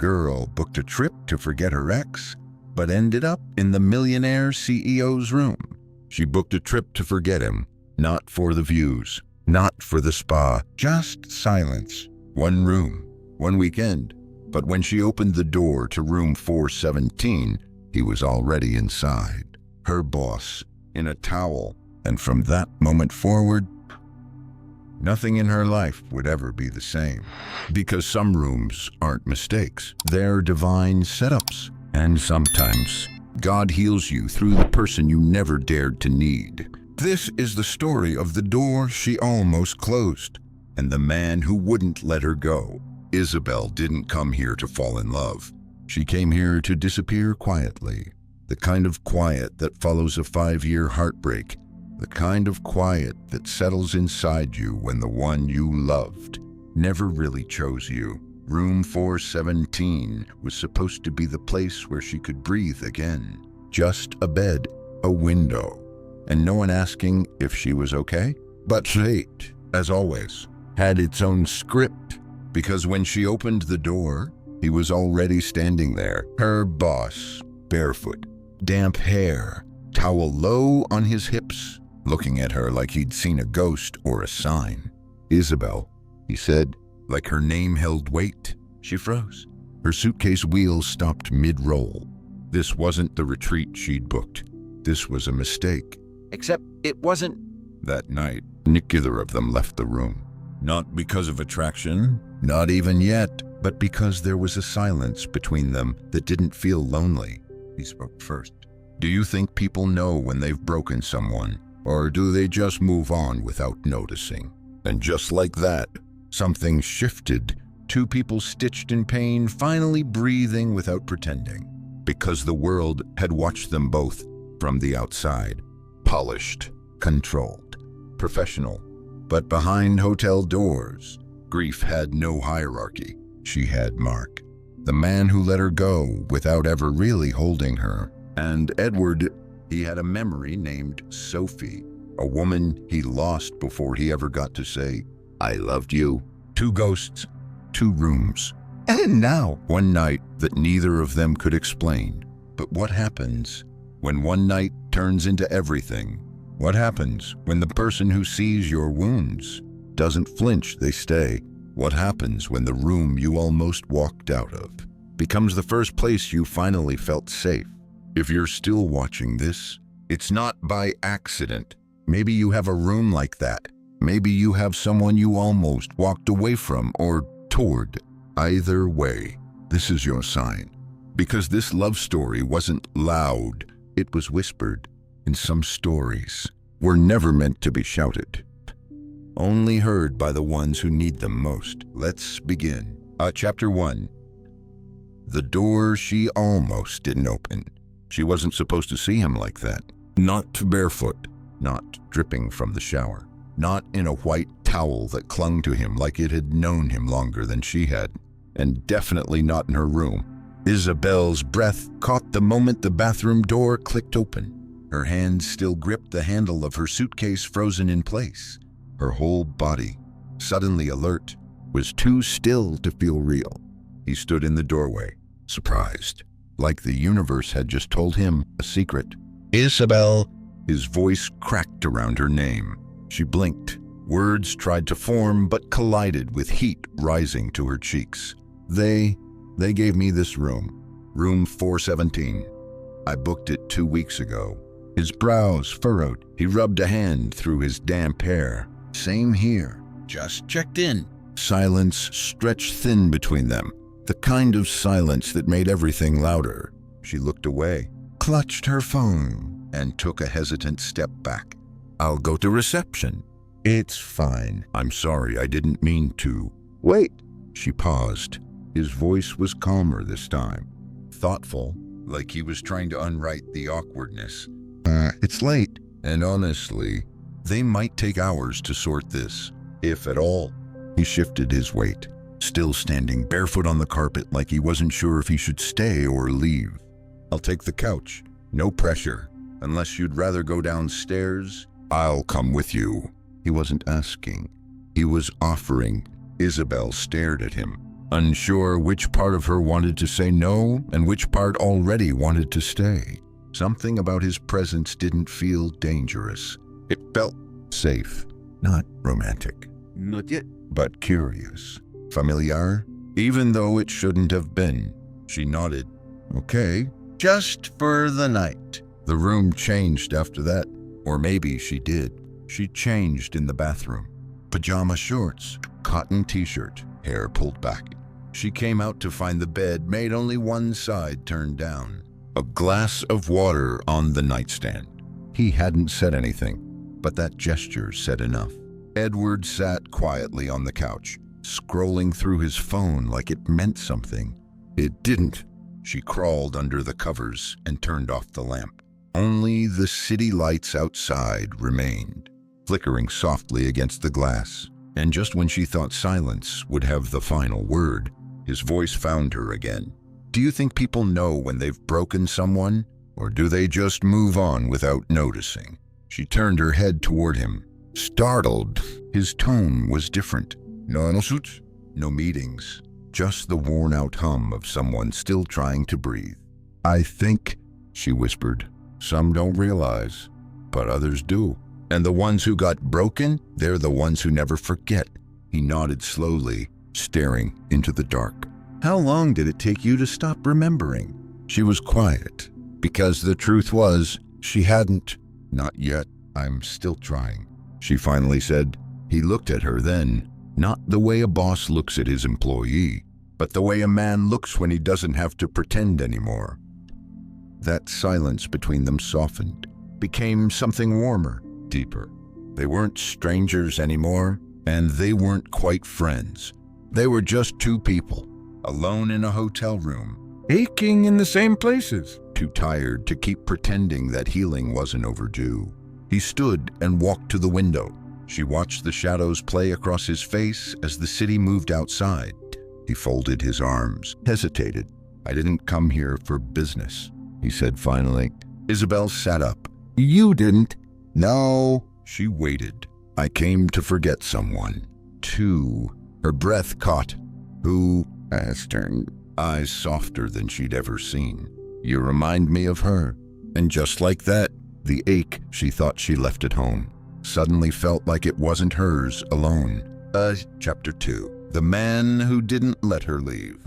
girl booked a trip to forget her ex, but ended up in the millionaire CEO's room. She booked a trip to forget him, not for the views, not for the spa, just silence. One room, one weekend. But when she opened the door to room 417, he was already inside. Her boss, in a towel. And from that moment forward, nothing in her life would ever be the same. Because some rooms aren't mistakes. They're divine setups. And sometimes, God heals you through the person you never dared to need. This is the story of the door she almost closed, and the man who wouldn't let her go. Isabel didn't come here to fall in love. She came here to disappear quietly. The kind of quiet that follows a 5-year heartbreak. The kind of quiet that settles inside you when the one you loved never really chose you. Room 417 was supposed to be the place where she could breathe again. Just a bed, a window, and no one asking if she was okay. But fate, as always, had its own script, because when she opened the door, he was already standing there. Her boss, barefoot, damp hair, towel low on his hips, looking at her like he'd seen a ghost or a sign. "Isabel," he said, like her name held weight. She froze. Her suitcase wheels stopped mid-roll. This wasn't the retreat she'd booked. This was a mistake. Except it wasn't. That night, neither of them left the room. Not because of attraction, not even yet, but because there was a silence between them that didn't feel lonely. He spoke first. "Do you think people know when they've broken someone, or do they just move on without noticing?" And just like that, something shifted. Two people stitched in pain, finally breathing without pretending. Because the world had watched them both from the outside. Polished, controlled, professional. But behind hotel doors, grief had no hierarchy. She had Mark, the man who let her go without ever really holding her. And Edward, he had a memory named Sophie, a woman he lost before he ever got to say, "I loved you." 2 ghosts, 2 rooms. And now, one night that neither of them could explain. But what happens when one night turns into everything? What happens when the person who sees your wounds doesn't flinch, they stay? What happens when the room you almost walked out of becomes the first place you finally felt safe? If you're still watching this, it's not by accident. Maybe you have a room like that. Maybe you have someone you almost walked away from or toward. Either way, this is your sign. Because this love story wasn't loud, it was whispered. And some stories were never meant to be shouted. Only heard by the ones who need them most. Let's begin. Chapter 1. The door she almost didn't open. She wasn't supposed to see him like that. Not barefoot, not dripping from the shower, not in a white towel that clung to him like it had known him longer than she had, and definitely not in her room. Isabel's breath caught the moment the bathroom door clicked open. Her hands still gripped the handle of her suitcase, frozen in place. Her whole body, suddenly alert, was too still to feel real. He stood in the doorway, surprised, like the universe had just told him a secret. "Isabel!" His voice cracked around her name. She blinked. Words tried to form, but collided with heat rising to her cheeks. They gave me this room. Room 417. I booked it 2 weeks ago. His brows furrowed. He rubbed a hand through his damp hair. "Same here. Just checked in." Silence stretched thin between them. The kind of silence that made everything louder. She looked away, clutched her phone, and took a hesitant step back. "I'll go to reception." "It's fine. I'm sorry, I didn't mean to." "Wait." She paused. His voice was calmer this time. Thoughtful, like he was trying to unwrite the awkwardness. It's late. And honestly, they might take hours to sort this, if at all. He shifted his weight, still standing barefoot on the carpet like he wasn't sure if he should stay or leave. "I'll take the couch. No pressure. Unless you'd rather go downstairs, I'll come with you." He wasn't asking. He was offering. Isabel stared at him, unsure which part of her wanted to say no and which part already wanted to stay. Something about his presence didn't feel dangerous. It felt safe, not romantic. Not yet. But curious. Familiar, even though it shouldn't have been. She nodded. Okay, just for the night. The room changed after that. Or maybe she did. She changed in the bathroom. Pajama shorts, cotton t-shirt, hair pulled back. She came out to find the bed made only one side turned down. A glass of water on the nightstand. He hadn't said anything, but that gesture said enough. Edward sat quietly on the couch, scrolling through his phone like it meant something. It didn't. She crawled under the covers and turned off the lamp. Only the city lights outside remained, flickering softly against the glass. And just when she thought silence would have the final word, his voice found her again. Do you think people know when they've broken someone, or do they just move on without noticing? She turned her head toward him, startled. His tone was different. No suits, no meetings, just the worn-out hum of someone still trying to breathe. I think, she whispered, some don't realize, but others do. And the ones who got broken, they're the ones who never forget. He nodded slowly, staring into the dark. How long did it take you to stop remembering? She was quiet, because the truth was, she hadn't. Not yet. I'm still trying, she finally said. He looked at her then, not the way a boss looks at his employee, but the way a man looks when he doesn't have to pretend anymore. That silence between them softened, became something warmer, deeper. They weren't strangers anymore, and they weren't quite friends. They were just two people, alone in a hotel room, aching in the same places, too tired to keep pretending that healing wasn't overdue. He stood and walked to the window. She watched the shadows play across his face as the city moved outside. He folded his arms, hesitated. I didn't come here for business, he said finally. Isabel sat up. You didn't? No. She waited. I came to forget someone. Two. Her breath caught. Who? Asked her, eyes softer than she'd ever seen. You remind me of her. And just like that, the ache she thought she left at home suddenly felt like it wasn't hers alone. Chapter 2. The man who didn't let her leave.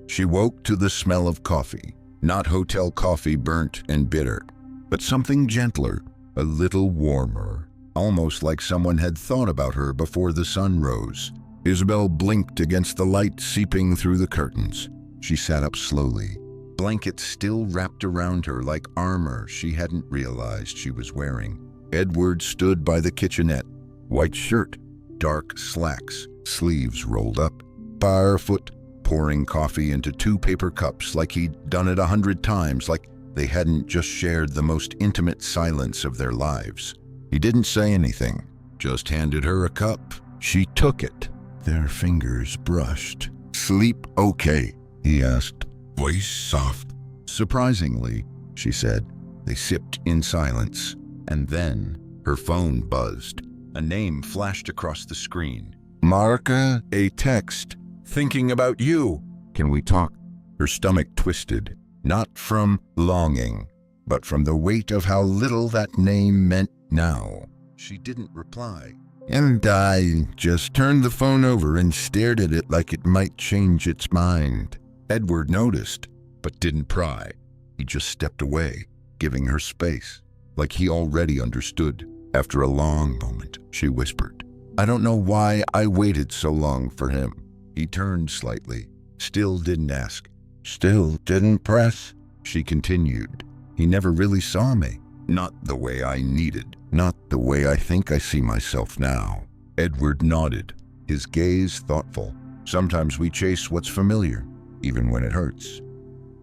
She woke to the smell of coffee. Not hotel coffee, burnt and bitter, but something gentler, a little warmer, almost like someone had thought about her before the sun rose. Isabel blinked against the light seeping through the curtains. She sat up slowly, blankets still wrapped around her like armor she hadn't realized she was wearing. Edward stood by the kitchenette, white shirt, dark slacks, sleeves rolled up, barefoot, pouring coffee into 2 paper cups like he'd done it 100 times, like they hadn't just shared the most intimate silence of their lives. He didn't say anything, just handed her a cup. She took it. Their fingers brushed. Sleep okay? He asked, voice soft. Surprisingly, she said. They sipped in silence, and then her phone buzzed. A name flashed across the screen. Marka, a text. Thinking about you. Can we talk? Her stomach twisted, not from longing, but from the weight of how little that name meant now. She didn't reply. And I just turned the phone over and stared at it like it might change its mind. Edward noticed, but didn't pry. He just stepped away, giving her space, like he already understood. After a long moment, she whispered, I don't know why I waited so long for him. He turned slightly, still didn't ask, still didn't press. She continued, he never really saw me. Not the way I needed, not the way I think I see myself now. Edward nodded, his gaze thoughtful. Sometimes we chase what's familiar, even when it hurts.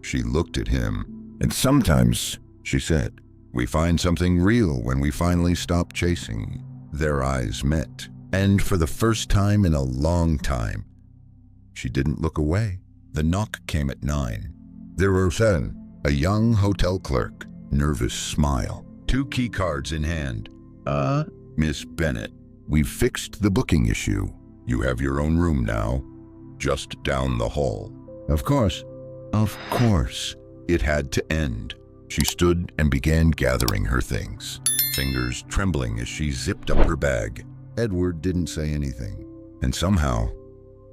She looked at him, and sometimes, she said, we find something real when we finally stop chasing. Their eyes met, and for the first time in a long time, she didn't look away. The knock came at 9. There were 7, a young hotel clerk, nervous smile, 2 key cards in hand. Miss Bennett, we've fixed the booking issue. You have your own room now. just down the hall. Of course, it had to end. She stood and began gathering her things, fingers trembling as she zipped up her bag. Edward didn't say anything, and somehow,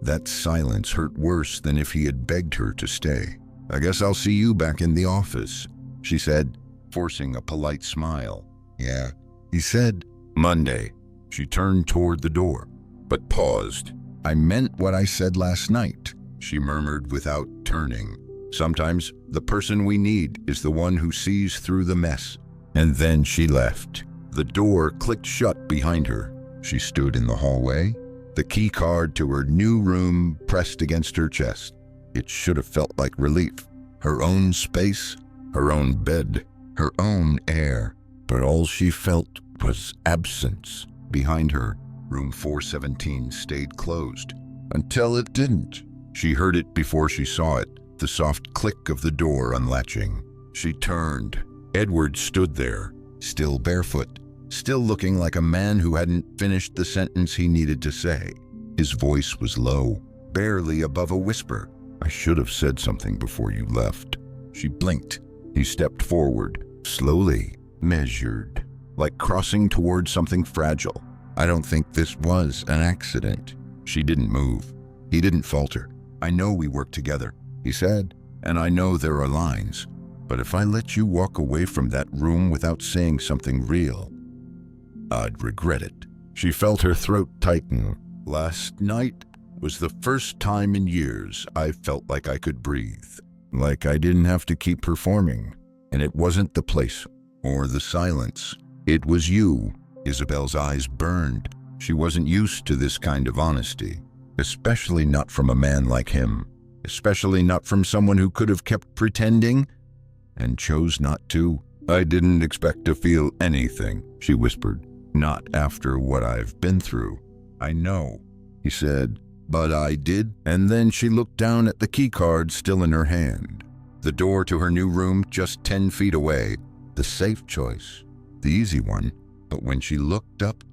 that silence hurt worse than if he had begged her to stay. "I guess I'll see you back in the office," she said, forcing a polite smile. "Yeah," he said. "Monday." She turned toward the door, but paused. "I meant what I said last night," she murmured without turning. "Sometimes the person we need is the one who sees through the mess." And then she left. The door clicked shut behind her. She stood in the hallway, the key card to her new room pressed against her chest. It should have felt like relief. Her own space, her own bed, her own air. But all she felt was absence. Behind her, room 417 stayed closed. Until it didn't. She heard it before she saw it, the soft click of the door unlatching. She turned. Edward stood there, still barefoot, still looking like a man who hadn't finished the sentence he needed to say. His voice was low, barely above a whisper. "I should have said something before you left." She blinked. He stepped forward, slowly, measured, like crossing toward something fragile. "I don't think this was an accident." She didn't move. He didn't falter. "I know we work together," he said, "and I know there are lines. But if I let you walk away from that room without saying something real, I'd regret it." She felt her throat tighten. "Last night was the first time in years I felt like I could breathe, like I didn't have to keep performing. And it wasn't the place or the silence. It was you." Isabel's eyes burned. She wasn't used to this kind of honesty, especially not from a man like him, especially not from someone who could have kept pretending and chose not to. "I didn't expect to feel anything," she whispered. "Not after what I've been through." "I know," he said, "but I did." And then she looked down at the key card still in her hand. The door to her new room just 10 feet away. The safe choice, the easy one. But when she looked up,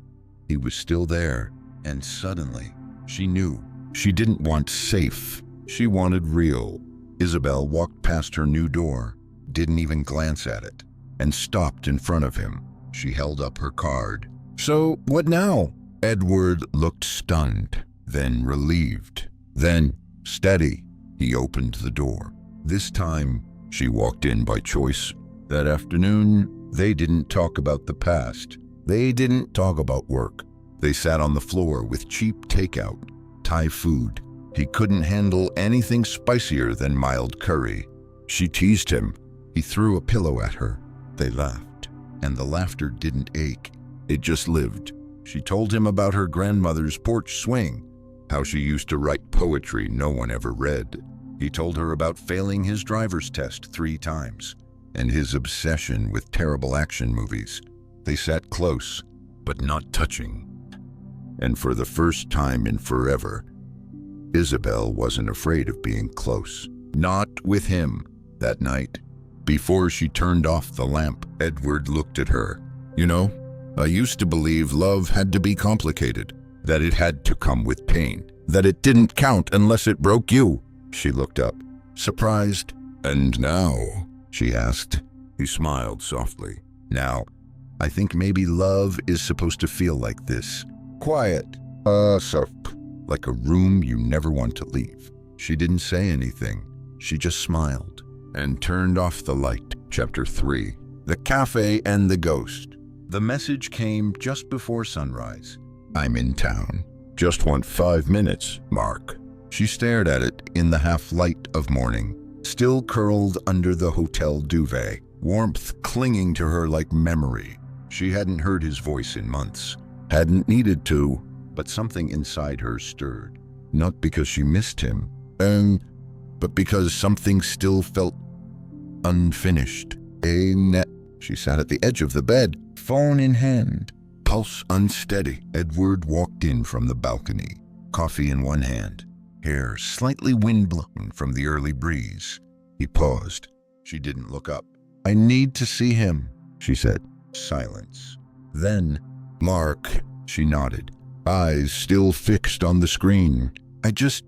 he was still there. And suddenly, she knew. She didn't want safe. She wanted real. Isabel walked past her new door, didn't even glance at it, and stopped in front of him. She held up her card. "So, what now?" Edward looked stunned, then relieved, then steady. He opened the door. This time, she walked in by choice. That afternoon, they didn't talk about the past. They didn't talk about work. They sat on the floor with cheap takeout, Thai food. He couldn't handle anything spicier than mild curry. She teased him. He threw a pillow at her. They laughed, and the laughter didn't ache. It just lived. She told him about her grandmother's porch swing, how she used to write poetry no one ever read. He told her about failing his driver's test 3 times, and his obsession with terrible action movies. They sat close, but not touching. And for the first time in forever, Isabel wasn't afraid of being close. Not with him. That night, before she turned off the lamp, Edward looked at her. "You know, I used to believe love had to be complicated, that it had to come with pain, that it didn't count unless it broke you." She looked up, surprised. "And now?" she asked. He smiled softly. "Now, I think maybe love is supposed to feel like this. Quiet, like a room you never want to leave." She didn't say anything. She just smiled and turned off the light. Chapter 3. The Cafe and the Ghost. The message came just before sunrise. "I'm in town. Just want 5 minutes, Mark." She stared at it in the half-light of morning, still curled under the hotel duvet, warmth clinging to her like memory. She hadn't heard his voice in months, hadn't needed to, but something inside her stirred. Not because she missed him, but because something still felt unfinished. She sat at the edge of the bed, phone in hand, pulse unsteady. Edward walked in from the balcony, coffee in one hand, hair slightly windblown from the early breeze. He paused. She didn't look up. "I need to see him," she said. Silence. Then, "Mark," she nodded, eyes still fixed on the screen. I just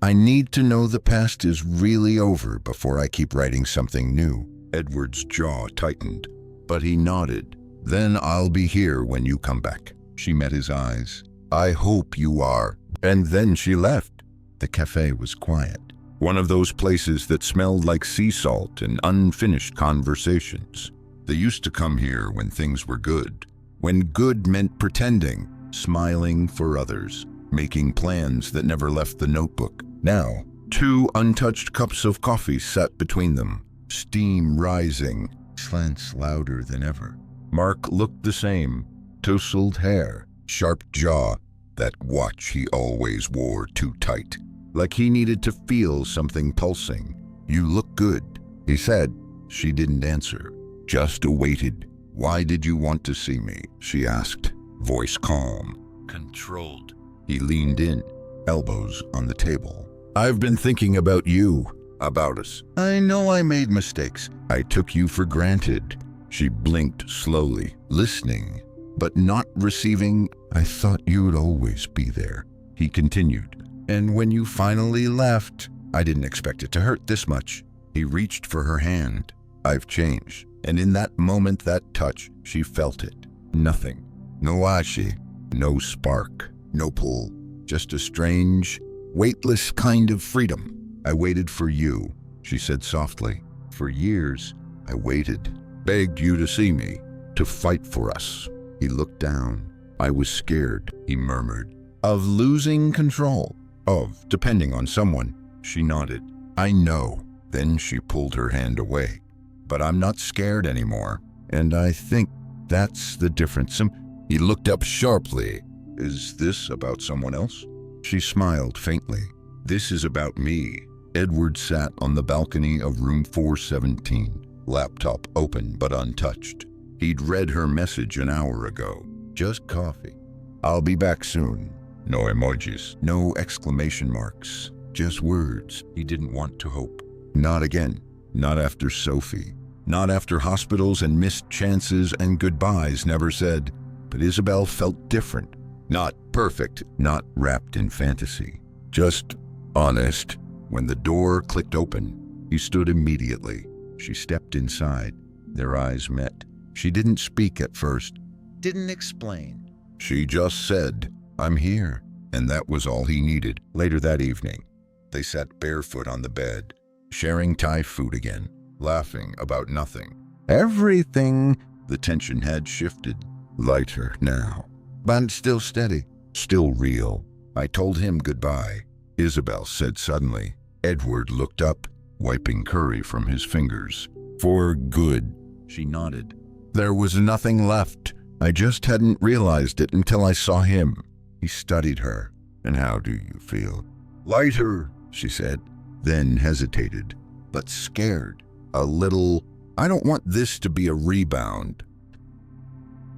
I need to know the past is really over before I keep writing something new. Edward's jaw tightened, but he nodded. Then I'll be here when you come back. She met his eyes. I hope you are. And then she left. The cafe was quiet. One of those places that smelled like sea salt and unfinished conversations. They used to come here when things were good. When good meant pretending, smiling for others, making plans that never left the notebook. Now, 2 untouched cups of coffee sat between them, steam rising, slants louder than ever. Mark looked the same, tousled hair, sharp jaw, that watch he always wore too tight, like he needed to feel something pulsing. You look good, he said. She didn't answer, just awaited. Why did you want to see me? She asked, voice calm, controlled. He leaned in, elbows on the table. I've been thinking about you, about us. I know I made mistakes. I took you for granted. She blinked slowly, listening, but not receiving. I thought you'd always be there, he continued. And when you finally left, I didn't expect it to hurt this much. He reached for her hand. I've changed. And in that moment, that touch, she felt it. Nothing. No ashi, no spark, no pull. Just a strange, weightless kind of freedom. I waited for you, she said softly. For years, I waited, begged you to see me, to fight for us. He looked down. I was scared, he murmured, of losing control, of depending on someone. She nodded. I know. Then she pulled her hand away. But I'm not scared anymore, and I think that's the difference. He looked up sharply. Is this about someone else? She smiled faintly. This is about me. Edward sat on the balcony of room 417, laptop open but untouched. He'd read her message an hour ago. Just coffee. I'll be back soon. No emojis, no exclamation marks, just words he didn't want to hope. Not again. Not after Sophie. Not after hospitals and missed chances and goodbyes never said. But Isabel felt different. Not perfect, not wrapped in fantasy. Just honest. When the door clicked open, he stood immediately. She stepped inside. Their eyes met. She didn't speak at first. Didn't explain. She just said, I'm here. And that was all he needed. Later that evening, they sat barefoot on the bed, sharing Thai food again, laughing about nothing. Everything. The tension had shifted. Lighter now, but still steady, still real. I told him goodbye, Isabel said suddenly. Edward looked up, wiping curry from his fingers. For good. She nodded. There was nothing left. I just hadn't realized it until I saw him. He studied her. And how do you feel? Lighter, she said, then hesitated, but scared. A little. I don't want this to be a rebound.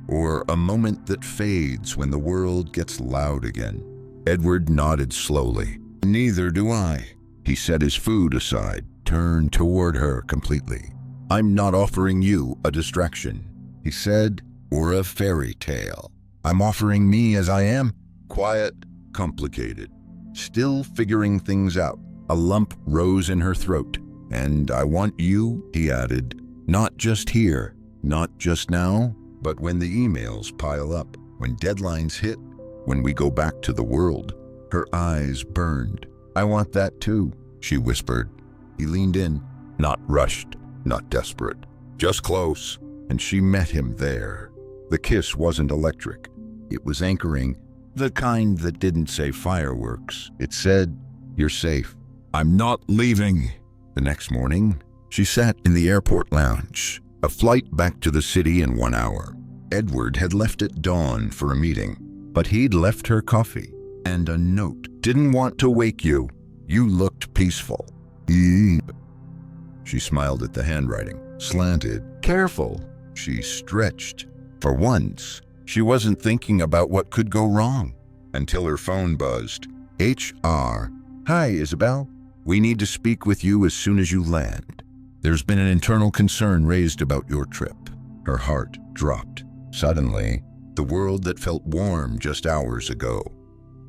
Or a moment that fades when the world gets loud again. Edward nodded slowly. Neither do I. He set his food aside, turned toward her completely. I'm not offering you a distraction, he said, or a fairy tale. I'm offering me as I am, quiet, complicated, still figuring things out. A lump rose in her throat. And I want you, he added, not just here, not just now, but when the emails pile up, when deadlines hit, when we go back to the world. Her eyes burned. I want that too, she whispered. He leaned in, not rushed, not desperate, just close, and she met him there. The kiss wasn't electric. It was anchoring, the kind that didn't say fireworks. It said, you're safe. I'm not leaving. The next morning, she sat in the airport lounge, a flight back to the city in 1 hour. Edward had left at dawn for a meeting, but he'd left her coffee and a note. Didn't want to wake you. You looked peaceful. She smiled at the handwriting, slanted, careful. She stretched. For once, she wasn't thinking about what could go wrong until her phone buzzed. HR. Hi, Isabel. We need to speak with you as soon as you land. There's been an internal concern raised about your trip. Her heart dropped. Suddenly, the world that felt warm just hours ago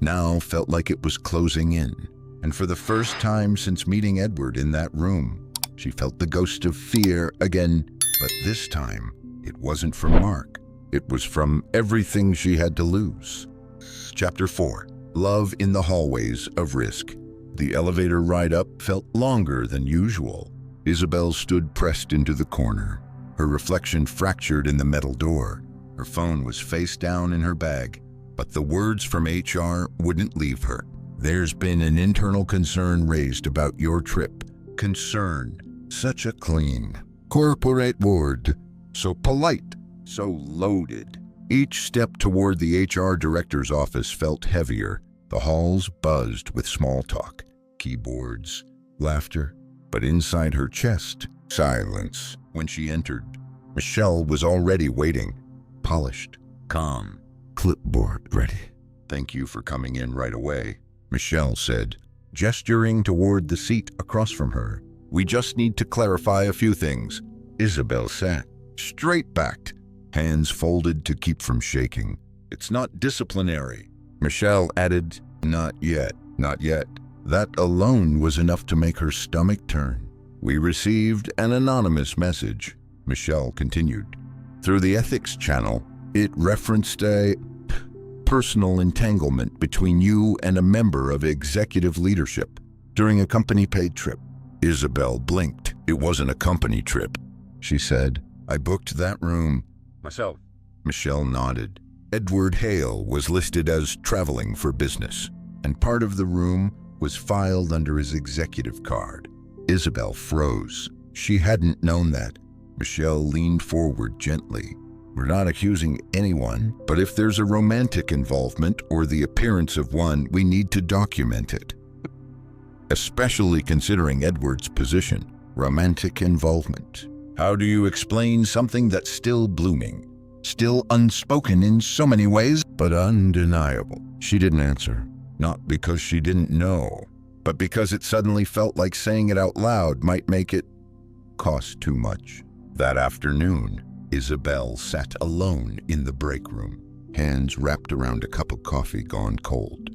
now felt like it was closing in. And for the first time since meeting Edward in that room, she felt the ghost of fear again, but this time it wasn't from Mark. It was from everything she had to lose. Chapter 4. Love in the Hallways of Risk. The elevator ride up felt longer than usual. Isabel stood pressed into the corner, her reflection fractured in the metal door. Her phone was face down in her bag, but the words from HR wouldn't leave her. There's been an internal concern raised about your trip. Concern. Such a clean, corporate word. So polite, so loaded. Each step toward the HR director's office felt heavier. The halls buzzed with small talk, keyboards, laughter. But inside her chest, silence. When she entered, Michelle was already waiting. Polished, calm, clipboard ready. "Thank you for coming in right away," Michelle said, gesturing toward the seat across from her. "We just need to clarify a few things." Isabel sat, straight-backed, hands folded to keep from shaking. "It's not disciplinary," Michelle added. "Not yet, not yet." That alone was enough to make her stomach turn. "We received an anonymous message," Michelle continued. "Through the ethics channel, it referenced a personal entanglement between you and a member of executive leadership during a company-paid trip." Isabel blinked. "It wasn't a company trip," she said. "I booked that room myself." Michelle nodded. Edward Hale was listed as traveling for business, and part of the room was filed under his executive card. Isabel froze. She hadn't known that. Michelle leaned forward gently. "We're not accusing anyone, but if there's a romantic involvement or the appearance of one, we need to document it. Especially considering Edward's position. Romantic involvement. How do you explain something that's still blooming? Still unspoken in so many ways, but undeniable?" She didn't answer. Not because she didn't know, but because it suddenly felt like saying it out loud might make it cost too much. That afternoon, Isabel sat alone in the break room, hands wrapped around a cup of coffee gone cold.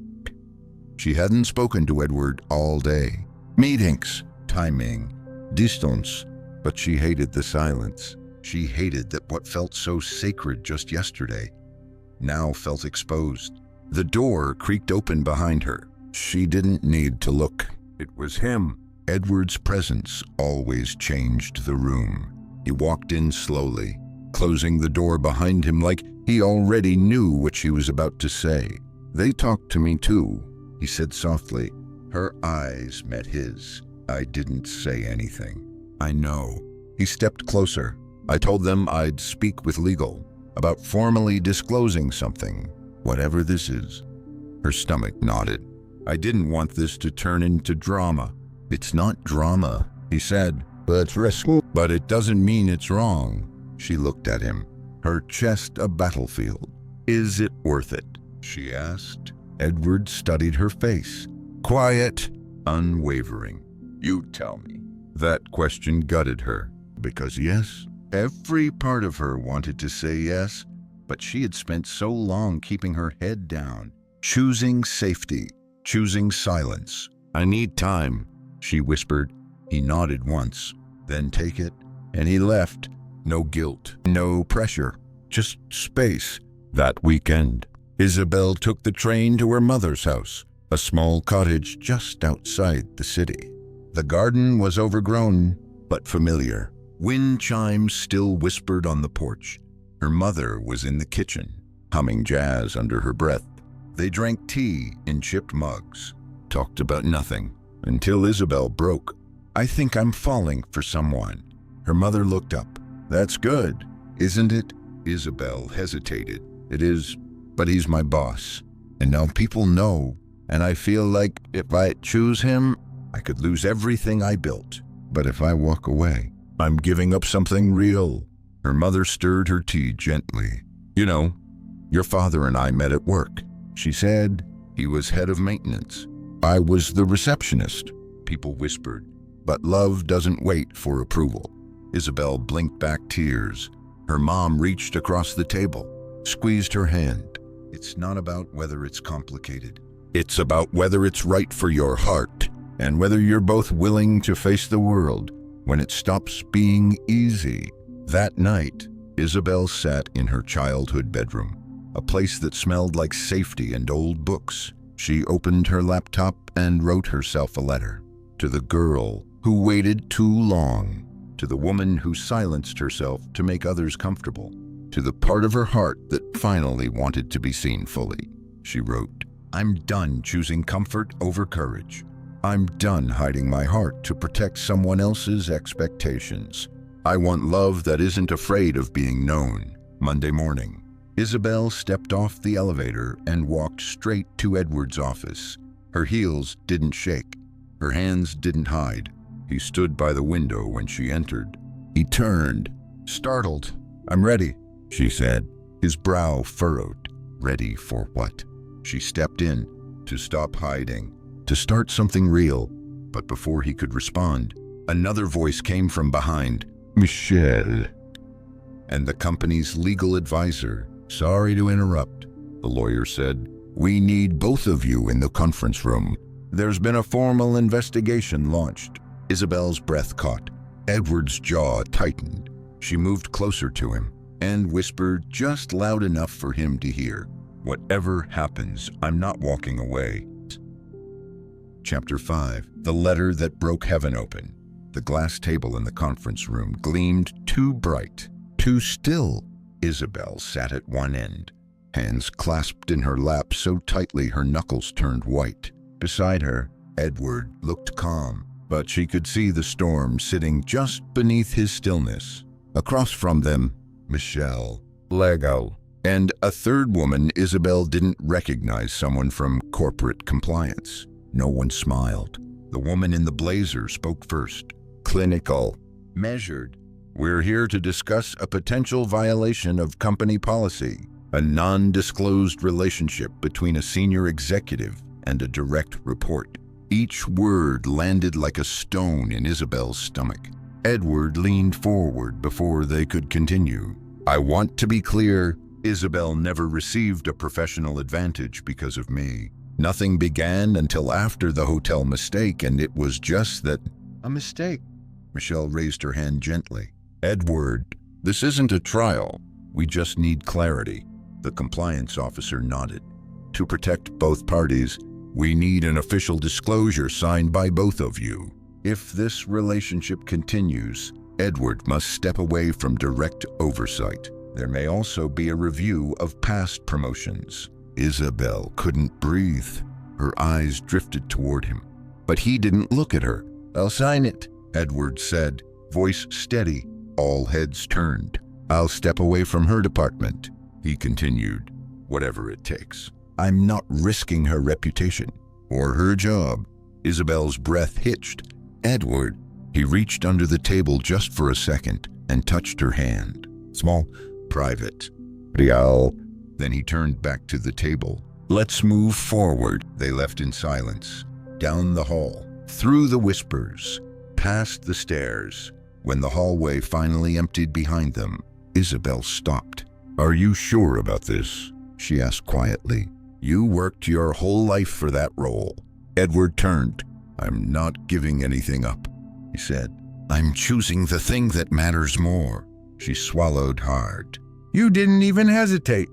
She hadn't spoken to Edward all day. Meetings, timing, distance, but she hated the silence. She hated that what felt so sacred just yesterday now felt exposed. The door creaked open behind her. She didn't need to look. It was him. Edward's presence always changed the room. He walked in slowly, closing the door behind him like he already knew what she was about to say. "They talked to me too," he said softly. Her eyes met his. "I didn't say anything." "I know." He stepped closer. "I told them I'd speak with legal about formally disclosing something. Whatever this is." Her stomach nodded. "I didn't want this to turn into drama." "It's not drama," he said, "but it's risk. But it doesn't mean it's wrong." She looked at him, her chest a battlefield. "Is it worth it?" she asked. Edward studied her face. Quiet, unwavering. "You tell me." That question gutted her, because yes, every part of her wanted to say yes, but she had spent so long keeping her head down, choosing safety, choosing silence. "I need time," she whispered. He nodded once, then take it, and he left. No guilt, no pressure, just space. That weekend, Isabel took the train to her mother's house, a small cottage just outside the city. The garden was overgrown, but familiar. Wind chimes still whispered on the porch. Her mother was in the kitchen, humming jazz under her breath. They drank tea in chipped mugs, talked about nothing, until Isabel broke. "I think I'm falling for someone." Her mother looked up. "That's good, isn't it?" Isabel hesitated. "It is, but he's my boss. And now people know, and I feel like if I choose him, I could lose everything I built. But if I walk away, I'm giving up something real." Her mother stirred her tea gently. "You know, your father and I met at work," she said. "He was head of maintenance. I was the receptionist." People whispered, but love doesn't wait for approval. Isabel blinked back tears. Her mom reached across the table, squeezed her hand. "It's not about whether it's complicated. It's about whether it's right for your heart and whether you're both willing to face the world when it stops being easy. That night, Isabel sat in her childhood bedroom, a place that smelled like safety and old books. She opened her laptop and wrote herself a letter. To the girl who waited too long, to the woman who silenced herself to make others comfortable, to the part of her heart that finally wanted to be seen fully. She wrote, "I'm done choosing comfort over courage. I'm done hiding my heart to protect someone else's expectations. I want love that isn't afraid of being known." Monday morning, Isabel stepped off the elevator and walked straight to Edward's office. Her heels didn't shake. Her hands didn't hide. He stood by the window when she entered. He turned, startled. "I'm ready," she said, his brow furrowed. Ready for what? She stepped in, to stop hiding, to start something real. But before he could respond, another voice came from behind. "Michelle." And the company's legal advisor. "Sorry to interrupt," the lawyer said. "We need both of you in the conference room. There's been a formal investigation launched." Isabel's breath caught. Edward's jaw tightened. She moved closer to him and whispered just loud enough for him to hear, "Whatever happens, I'm not walking away." Chapter 5. The letter that broke heaven open. The glass table in the conference room gleamed too bright, too still. Isabel sat at one end, hands clasped in her lap so tightly her knuckles turned white. Beside her, Edward looked calm, but she could see the storm sitting just beneath his stillness. Across from them, Michelle, Lego, and a third woman. Isabel didn't recognize someone from corporate compliance. No one smiled. The woman in the blazer spoke first. Clinical, measured. "We're here to discuss a potential violation of company policy, a non-disclosed relationship between a senior executive and a direct report." Each word landed like a stone in Isabel's stomach. Edward leaned forward before they could continue. "I want to be clear, Isabel never received a professional advantage because of me. Nothing began until after the hotel mistake, and it was just that." "A mistake?" Michelle raised her hand gently. "Edward, this isn't a trial. We just need clarity." The compliance officer nodded. "To protect both parties, we need an official disclosure signed by both of you. If this relationship continues, Edward must step away from direct oversight. There may also be a review of past promotions." Isabel couldn't breathe. Her eyes drifted toward him, but he didn't look at her. "I'll sign it," Edward said, voice steady. All heads turned. "I'll step away from her department," he continued, "whatever it takes. I'm not risking her reputation or her job." Isabel's breath hitched. "Edward." He reached under the table just for a second and touched her hand. "Small, private, real." Then he turned back to the table. "Let's move forward." They left in silence, down the hall, through the whispers, past the stairs. When the hallway finally emptied behind them, Isabel stopped. "Are you sure about this?" she asked quietly. "You worked your whole life for that role." Edward turned. "I'm not giving anything up," he said. "I'm choosing the thing that matters more." She swallowed hard. "You didn't even hesitate."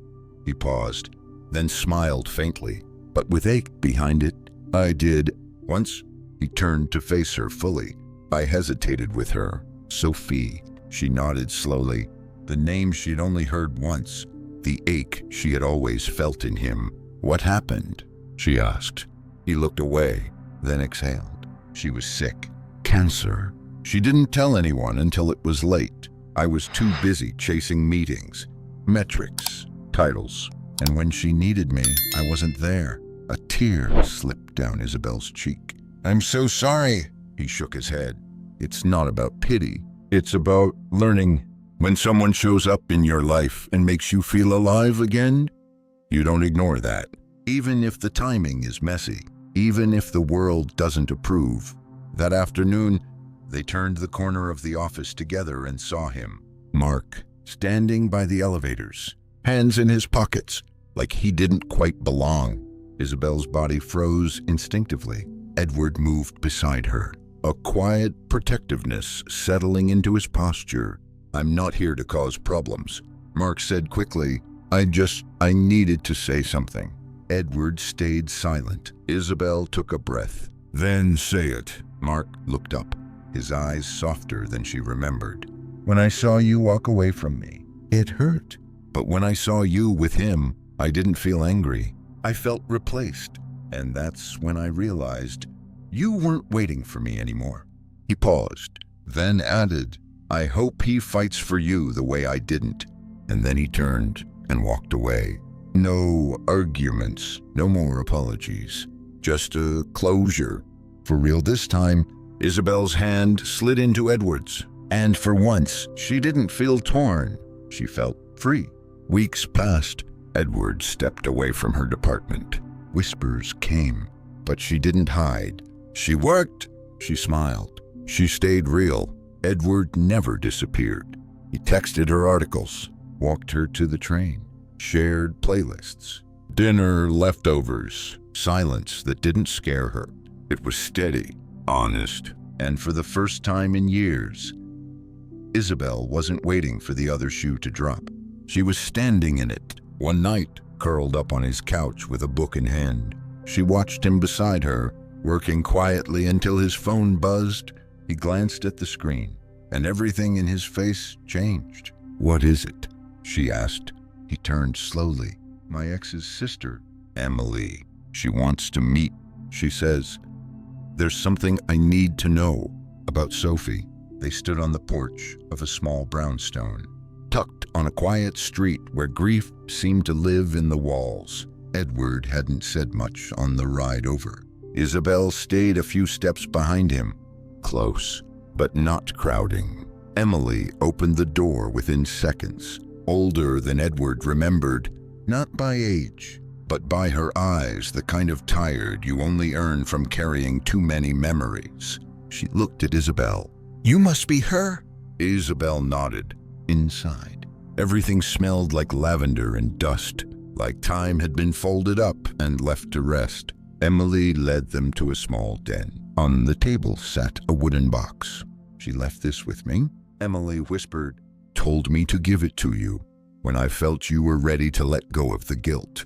He paused, then smiled faintly, but with ache behind it. "I did. Once." He turned to face her fully. "I hesitated with her. Sophie." She nodded slowly. The name she'd only heard once. The ache she had always felt in him. "What happened?" she asked. He looked away, then exhaled. "She was sick. Cancer. She didn't tell anyone until it was late. I was too busy chasing meetings, metrics, titles. And when she needed me, I wasn't there." A tear slipped down Isabel's cheek. "I'm so sorry." He shook his head. "It's not about pity. It's about learning. When someone shows up in your life and makes you feel alive again, you don't ignore that. Even if the timing is messy, even if the world doesn't approve." That afternoon, they turned the corner of the office together and saw him, Mark, standing by the elevators, hands in his pockets, like he didn't quite belong. Isabel's body froze instinctively. Edward moved beside her, a quiet protectiveness settling into his posture. "I'm not here to cause problems," Mark said quickly. I needed to say something." Edward stayed silent. Isabel took a breath. "Then say it." Mark looked up, his eyes softer than she remembered. "When I saw you walk away from me, it hurt. But when I saw you with him, I didn't feel angry. I felt replaced. And that's when I realized you weren't waiting for me anymore." He paused, then added, "I hope he fights for you the way I didn't." And then he turned and walked away. No arguments, no more apologies, just a closure. For real this time. Isabel's hand slid into Edward's, and for once, she didn't feel torn. She felt free. Weeks passed. Edward stepped away from her department. Whispers came, but she didn't hide. She worked. She smiled. She stayed real. Edward never disappeared. He texted her articles, walked her to the train, shared playlists, dinner leftovers, silence that didn't scare her. It was steady, honest, and for the first time in years, Isabel wasn't waiting for the other shoe to drop. She was standing in it. One night, curled up on his couch with a book in hand, she watched him beside her, working quietly until his phone buzzed. He glanced at the screen, and everything in his face changed. "What is it?" she asked. He turned slowly. "My ex's sister, Emily. She wants to meet. She says, there's something I need to know about Sophie." They stood on the porch of a small brownstone, tucked on a quiet street where grief seemed to live in the walls. Edward hadn't said much on the ride over. Isabel stayed a few steps behind him, close, but not crowding. Emily opened the door within seconds, older than Edward remembered, not by age, but by her eyes, the kind of tired you only earn from carrying too many memories. She looked at Isabel. "You must be her." Isabel nodded. Inside, everything smelled like lavender and dust, like time had been folded up and left to rest. Emily led them to a small den. On the table sat a wooden box. "She left this with me," Emily whispered. "Told me to give it to you when I felt you were ready to let go of the guilt."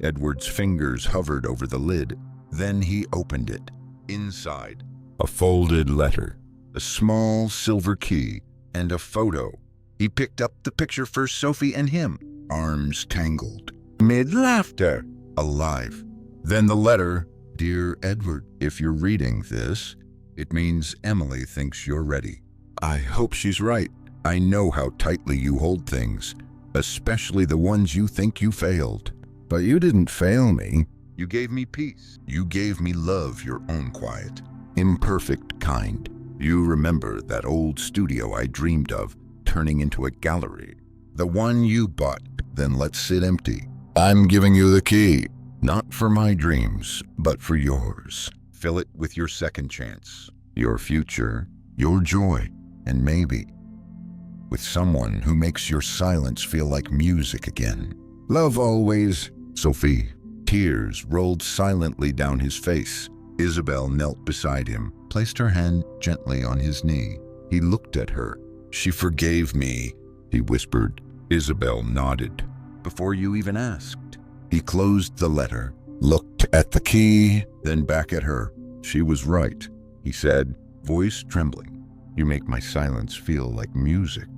Edward's fingers hovered over the lid. Then he opened it. Inside, a folded letter, a small silver key, and a photo. He picked up the picture for Sophie and him, arms tangled, mid-laughter, alive. Then the letter, "Dear Edward, if you're reading this, it means Emily thinks you're ready. I hope she's right. I know how tightly you hold things, especially the ones you think you failed. But you didn't fail me. You gave me peace. You gave me love, your own quiet, imperfect kind. You remember that old studio I dreamed of turning into a gallery? The one you bought, then let sit empty. I'm giving you the key, not for my dreams, but for yours. Fill it with your second chance, your future, your joy, and maybe with someone who makes your silence feel like music again. Love always, Sophie." Tears rolled silently down his face. Isabel knelt beside him, placed her hand gently on his knee. He looked at her. "She forgave me," he whispered. Isabel nodded. "Before you even asked." He closed the letter, looked at the key, then back at her. "She was right," he said, voice trembling. "You make my silence feel like music."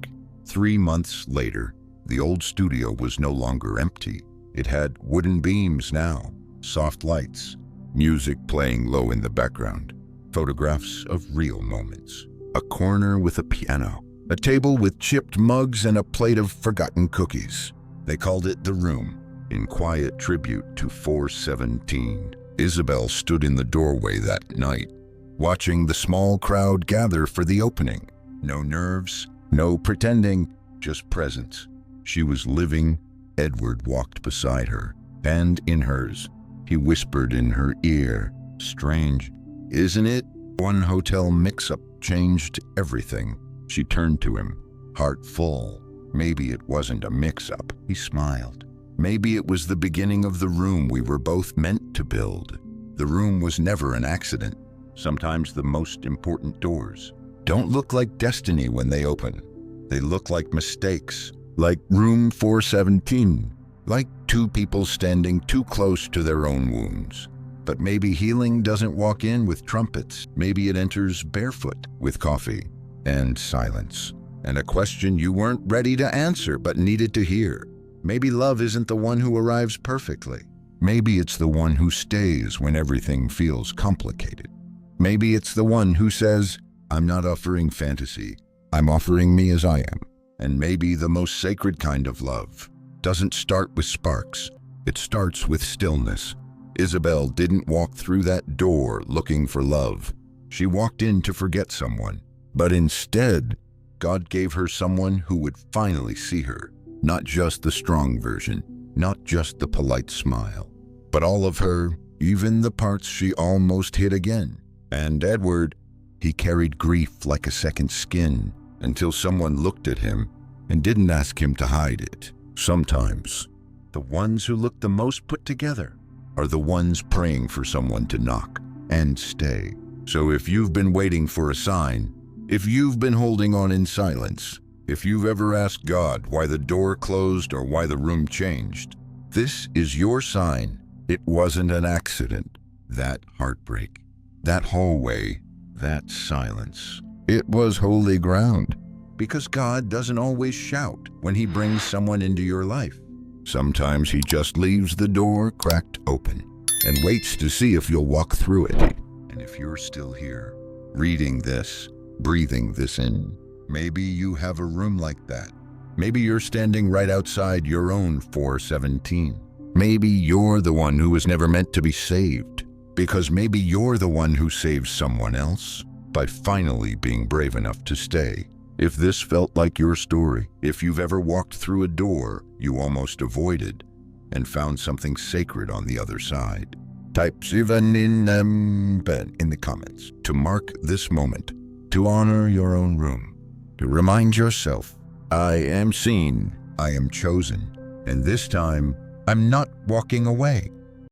3 months later, the old studio was no longer empty. It had wooden beams now, soft lights, music playing low in the background, photographs of real moments, a corner with a piano, a table with chipped mugs and a plate of forgotten cookies. They called it The Room, in quiet tribute to 417. Isabel stood in the doorway that night, watching the small crowd gather for the opening. No nerves, no pretending, just presence. She was living. Edward walked beside her, hand in hers. He whispered in her ear, "Strange, isn't it? One hotel mix-up changed everything." She turned to him, heart full. Maybe it wasn't a mix-up. He smiled. Maybe it was the beginning of the room we were both meant to build. The room was never an accident. Sometimes the most important doors don't look like destiny when they open. They look like mistakes, like room 417, like two people standing too close to their own wounds. But maybe healing doesn't walk in with trumpets. Maybe it enters barefoot with coffee and silence and a question you weren't ready to answer but needed to hear. Maybe love isn't the one who arrives perfectly. Maybe it's the one who stays when everything feels complicated. Maybe it's the one who says, "I'm not offering fantasy. I'm offering me as I am." And maybe the most sacred kind of love doesn't start with sparks. It starts with stillness. Isabel didn't walk through that door looking for love. She walked in to forget someone. But instead, God gave her someone who would finally see her. Not just the strong version, not just the polite smile, but all of her, even the parts she almost hid again. And Edward, he carried grief like a second skin until someone looked at him and didn't ask him to hide it. Sometimes, the ones who look the most put together are the ones praying for someone to knock and stay. So if you've been waiting for a sign, if you've been holding on in silence, if you've ever asked God why the door closed or why the room changed, this is your sign. It wasn't an accident. That heartbreak, that hallway, that silence. It was holy ground. Because God doesn't always shout when he brings someone into your life. Sometimes he just leaves the door cracked open and waits to see if you'll walk through it. And if you're still here, reading this, breathing this in, maybe you have a room like that. Maybe you're standing right outside your own 417. Maybe you're the one who was never meant to be saved. Because maybe you're the one who saves someone else by finally being brave enough to stay. If this felt like your story, if you've ever walked through a door you almost avoided and found something sacred on the other side, type 7 in the comments to mark this moment, to honor your own room, to remind yourself, I am seen, I am chosen, and this time I'm not walking away.